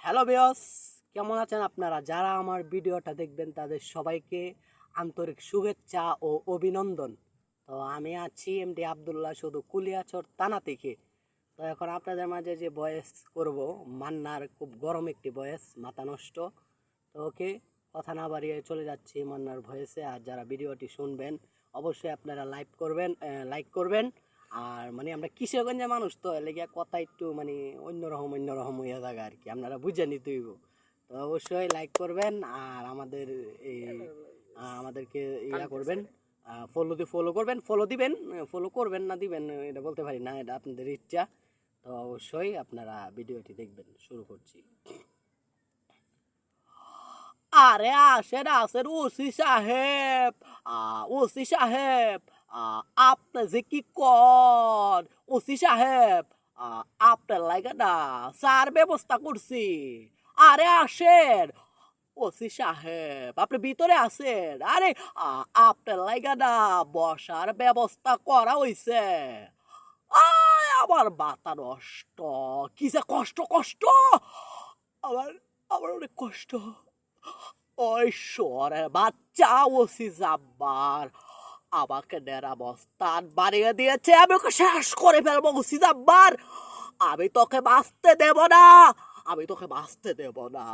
Hello viewers, কেমন আছেন আপনারা? যারা আমার ভিডিওটা দেখবেন তাদের সবাইকে আন্তরিক শুভেচ্ছা ও অভিনন্দন। তো আমি আছি এমডি আব্দুল্লাহ, শুধু কুলিয়াচর থানা থেকে। তো এখন আপনাদের মাঝে যে ভয়েস করব, মান্নার খুব গরম একটি ভয়েস, মাথা নষ্ট। তো ওকে, কথা না বাড়িয়ে চলে যাচ্ছি মান্নার ভয়েসে। আর যারা ভিডিওটি শুনবেন অবশ্যই আপনারা লাইক করবেন। আর মানে আমরা কিশোরগঞ্জের মানুষ, তো লেগে কথা একটু মানে অন্যরকম হয়ে থাকে আর কি, আপনারা বুঝে নিতে হইব। তো অবশ্যই লাইক করবেন আর আমাদেরকে করবেন, ফলো করবেন, ফলো করবেন না দিবেন এটা বলতে পারি না, এটা আপনাদের ইচ্ছা। তো অবশ্যই আপনারা ভিডিওটি দেখবেন। শুরু করছি। আরে আসেন ওসি সাহেব, ওসি সাহেব, আপনি যে কি কন ওসি সাহেব, আপনার লাগে না স্যার ব্যবস্থা করছি। আরে আসেন ওসি সাহেব, আপনি ভিতরে আছেন। আরে আপনার লাগে না বসার ব্যবস্থা করা হইছে। আমার মাথা নষ্ট, কি যে কষ্ট কষ্ট, আমার আমার অনেক কষ্ট। ওই শহরের বাচ্চা ওসি জাব্বার আমাকে নেরাবস্থান বানিয়ে দিয়েছে। আমি ওকে শেষ করে ফেলবো ওসি জাব্বার। আমি তোকে বাঁচতে দেব না, আমি তোকে বাঁচতে দেব না।